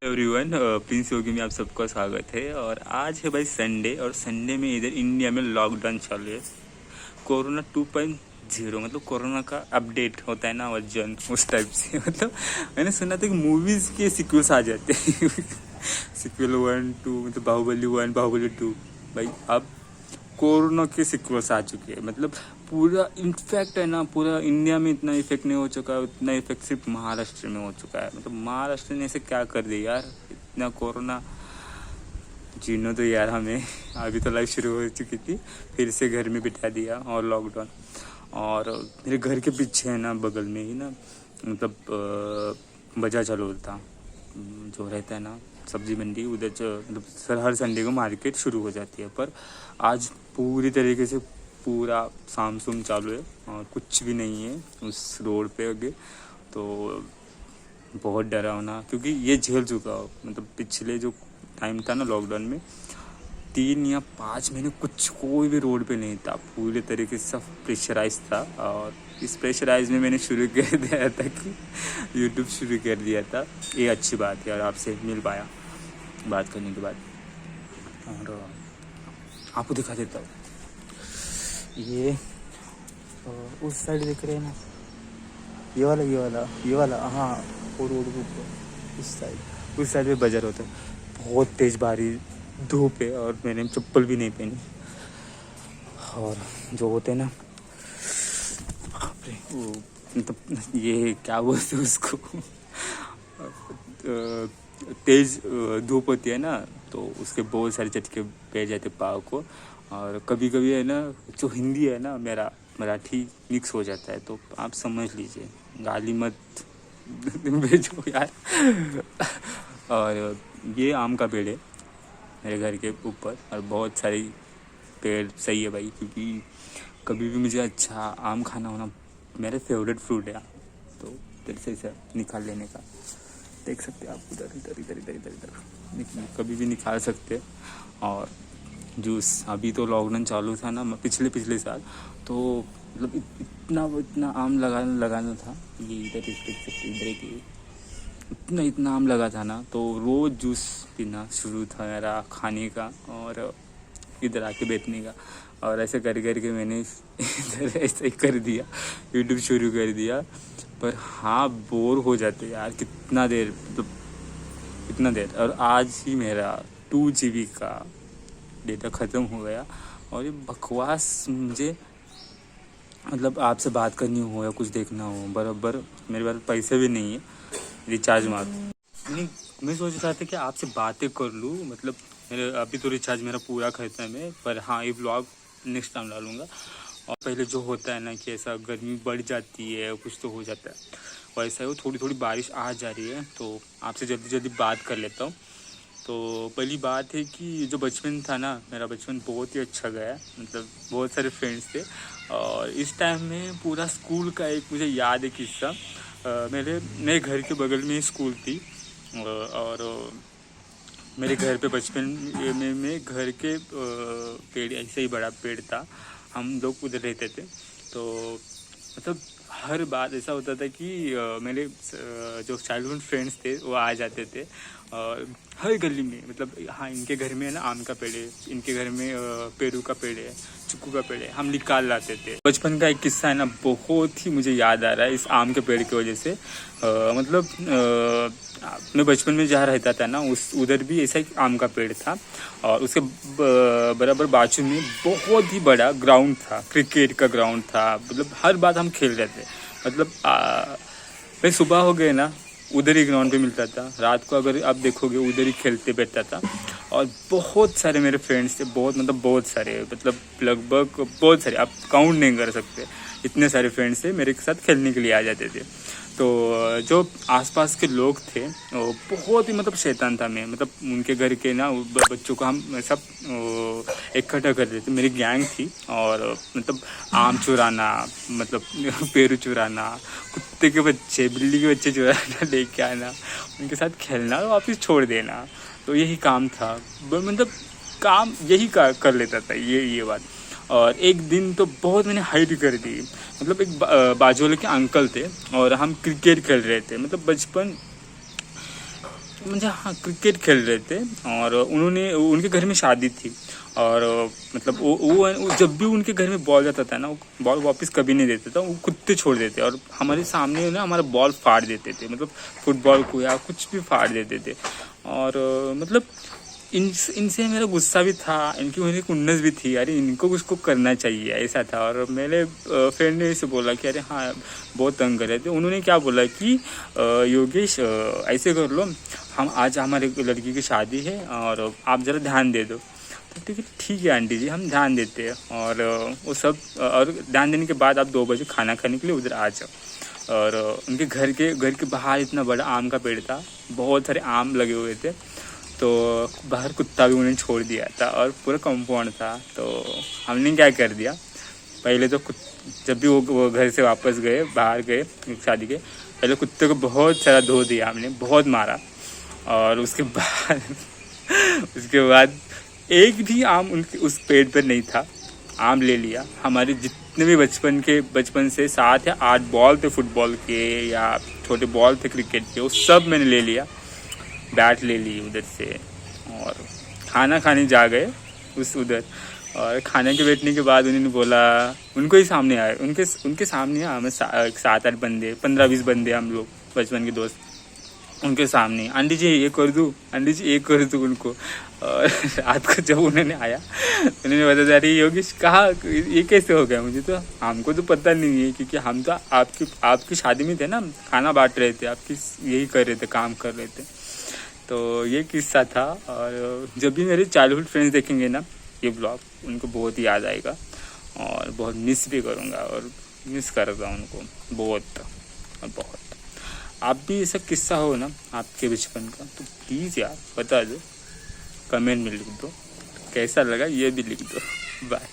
Everyone, Prince योगी में आप सबका स्वागत है। और आज है भाई संडे, और संडे में इधर इंडिया में लॉकडाउन चालू है। कोरोना 2.0 मतलब कोरोना का अपडेट होता है ना, वर्जन उस टाइप से। मतलब मैंने सुना था कि मूवीज़ के सिक्वल्स आ जाते हैं। सिक्वल 1 2 मतलब बाहुबली 1 बाहुबली 2। भाई अब कोरोना के सिक्वल्स आ चुके हैं। मतलब पूरा इनफैक्ट है ना, पूरा इंडिया में इतना इफेक्ट नहीं हो चुका है, उतना इफेक्ट सिर्फ महाराष्ट्र में हो चुका है। मतलब महाराष्ट्र ने ऐसे क्या कर दिया यार, इतना कोरोना। जीनो तो यार हमें अभी तो लाइफ शुरू हो चुकी थी, फिर से घर में बिठा दिया और लॉकडाउन। और मेरे घर के पीछे है ना, बगल में ही ना, मतलब बजाज हलूल था जो रहता है ना, सब्जी मंडी उधर। मतलब हर संडे को मार्केट शुरू हो जाती है, पर आज पूरी तरीके से पूरा सामसूम चालू है और कुछ भी नहीं है उस रोड पे आगे। तो बहुत डरावना, क्योंकि ये झेल चुका हो। मतलब पिछले जो टाइम था ना लॉकडाउन में, 3 या 5 महीने कुछ कोई भी रोड पे नहीं था, पूरे तरीके से सब प्रेशराइज था। और इस प्रेशराइज में मैंने शुरू कर दिया था कि यूट्यूब शुरू कर दिया था। ये अच्छी बात है और आपसे मिल पाया बात करने के बाद। और आपको दिखा देता हूँ, ये उस साइड दिख रहे हैं ना, ये वाला हाँ, वो रोड के ऊपर उस साइड में बाजार होता है। बहुत तेज़ बारिश, धूप है और मैंने चप्पल भी नहीं पहनी। और जो होते हैं ना, वो मतलब ये क्या बोलते हैं उसको, तेज़ धूप होती है ना, तो उसके बहुत सारे झटके बैठ जाते पाँव को। और कभी कभी है ना, जो हिंदी है ना, मेरा मराठी मिक्स हो जाता है, तो आप समझ लीजिए, गाली मत भेजो यार। और ये आम का पेड़ है मेरे घर के ऊपर, और बहुत सारी पेड़ सही है भाई, क्योंकि कभी भी मुझे अच्छा आम खाना होना, मेरे फेवरेट फ्रूट है। तो इधर से इसे निकाल लेने का, देख सकते हैं आप, उधर इधर इधर इधर इधर इधर कभी भी निकाल सकते। और जूस, अभी तो लॉकडाउन चालू था ना पिछले साल, तो मतलब इतना आम लगाना था। ये इधर देख सकते, इधर एक इतना आम लगा था ना, तो रोज़ जूस पीना शुरू था मेरा खाने का, और इधर आके बैठने का। और ऐसे करके मैंने इधर ऐसे ही कर दिया, यूट्यूब शुरू कर दिया। पर हाँ, बोर हो जाते यार, कितना देर, मतलब इतना देर। और आज ही मेरा 2 GB का डेटा ख़त्म हो गया। और ये बकवास, मुझे मतलब आपसे बात करनी हो या कुछ देखना हो, बराबर मेरे पास पैसे भी नहीं है रिचार्ज मार। नहीं, मैं सोच रहा था कि आपसे बातें कर लूँ। मतलब मेरे अभी तो रिचार्ज मेरा पूरा खत्म है, पर हाँ, ये व्लॉग नेक्स्ट टाइम डालूँगा। और पहले जो होता है ना कि ऐसा गर्मी बढ़ जाती है, कुछ तो हो जाता है, वैसा ही वो थोड़ी बारिश आ जा रही है, तो आपसे जल्दी बात कर लेता हूँ। तो पहली बात है कि जो बचपन था ना, मेरा बचपन बहुत ही अच्छा गया। मतलब बहुत सारे फ्रेंड्स थे, और इस टाइम में पूरा स्कूल का एक मुझे याद है किस्सा। मेरे घर के बगल में ही स्कूल थी, और मेरे घर पे बचपन में घर के पेड़, ऐसे ही बड़ा पेड़ था, हम लोग उधर रहते थे। तो मतलब हर बात ऐसा होता था कि मेरे जो चाइल्डहुड फ्रेंड्स थे वो आ जाते थे। और हर गली में, मतलब हाँ, इनके घर में है ना आम का पेड़ है, इनके घर में पेरू का पेड़ है, चिक्कू का पेड़ है, हम निकाल लाते थे। बचपन का एक किस्सा है ना, बहुत ही मुझे याद आ रहा है इस आम के पेड़ की वजह से। मतलब मैं बचपन में जहाँ रहता था ना, उधर भी ऐसा एक आम का पेड़ था, और उसके बराबर बाजू में बहुत ही बड़ा ग्राउंड था, क्रिकेट का ग्राउंड था। मतलब हर बात हम खेल रहे थे। मतलब भाई सुबह हो गए ना, उधर ही ग्राउंड पे मिलता था, रात को अगर आप देखोगे उधर ही खेलते बैठता था। और बहुत सारे मेरे फ्रेंड्स थे, बहुत सारे, मतलब लगभग बहुत सारे, आप काउंट नहीं कर सकते, इतने सारे फ्रेंड्स थे मेरे साथ खेलने के लिए आ जाते थे। तो जो आसपास के लोग थे वो बहुत ही, मतलब शैतान था मैं। मतलब उनके घर के ना बच्चों को हम सब इकट्ठा कर देते, मेरी गैंग थी। और मतलब आम चुराना, मतलब पेरू चुराना, कुत्ते के बच्चे, बिल्ली के बच्चे चुराना, लेके आना, उनके साथ खेलना और वापस छोड़ देना। तो यही काम था, मतलब काम यही कर लेता था ये बात। और एक दिन तो बहुत मैंने हाइड कर दी। मतलब एक बाजू वाले के अंकल थे, और हम क्रिकेट खेल रहे थे। मतलब बचपन मुझे हाँ क्रिकेट खेल रहे थे और उनके घर में शादी थी और मतलब वो जब भी उनके घर में बॉल जाता था ना, वो बॉल वापस कभी नहीं देते था, वो कुत्ते छोड़ देते और हमारे सामने ना हमारा बॉल फाड़ देते थे, मतलब फुटबॉल को या कुछ भी फाड़ देते थे। और मतलब इनसे मेरा गुस्सा भी था, इनकी उन्हें खुन्नस भी थी, अरे इनको कुछ को करना चाहिए ऐसा था। और मेरे फ्रेंड ने इसे बोला कि अरे हाँ बहुत तंग कर रहे थे। उन्होंने क्या बोला कि योगेश ऐसे कर लो, हम आज हमारे लड़की की शादी है और आप ज़रा ध्यान दे दो। तो ठीक है आंटी जी, हम ध्यान देते हैं। और वो सब और ध्यान देने के बाद आप 2 बजे खाना खाने के लिए उधर आ जाओ। और उनके घर के बाहर इतना बड़ा आम का पेड़ था, बहुत सारे आम लगे हुए थे, तो बाहर कुत्ता भी उन्हें छोड़ दिया था और पूरा कंपाउंड था। तो हमने क्या कर दिया, पहले तो जब भी वो घर से वापस गए, बाहर गए शादी के, पहले कुत्ते को बहुत सारा धो दिया हमने, बहुत मारा। और उसके बाद एक भी आम उनके उस पेड़ पर नहीं था, आम ले लिया। हमारे जितने भी बचपन से 7 या 8 बॉल थे फुटबॉल के या छोटे बॉल थे क्रिकेट के, वो सब मैंने ले लिया, बैट ले ली उधर से। और खाना खाने जा गए उधर, और खाने के बैठने के बाद उन्होंने बोला, उनको ही सामने आए, उनके सामने हमें 7-8 बंदे, 15-20 बंदे हम लोग बचपन के दोस्त, उनके सामने आंटी जी ये कर दूँ, आंटी जी ये कर दूँ उनको। और रात को जब उन्होंने आया, उन्होंने बताया अरे योगेश कहाँ, ये कैसे हो गया, मुझे तो हमको तो पता नहीं है, क्योंकि हम तो आपकी शादी में थे ना, खाना बांट रहे थे, आपकी यही कर रहे थे, काम कर रहे थे। तो ये किस्सा था। और जब भी मेरे चाइल्डहुड फ्रेंड्स देखेंगे ना ये ब्लॉग, उनको बहुत याद आएगा और बहुत मिस भी करूँगा और मिस करूँगा उनको बहुत और बहुत। आप भी ऐसा किस्सा हो ना आपके बचपन का, तो प्लीज़ यार बता दो, कमेंट में लिख दो, कैसा लगा ये भी लिख दो। बाय।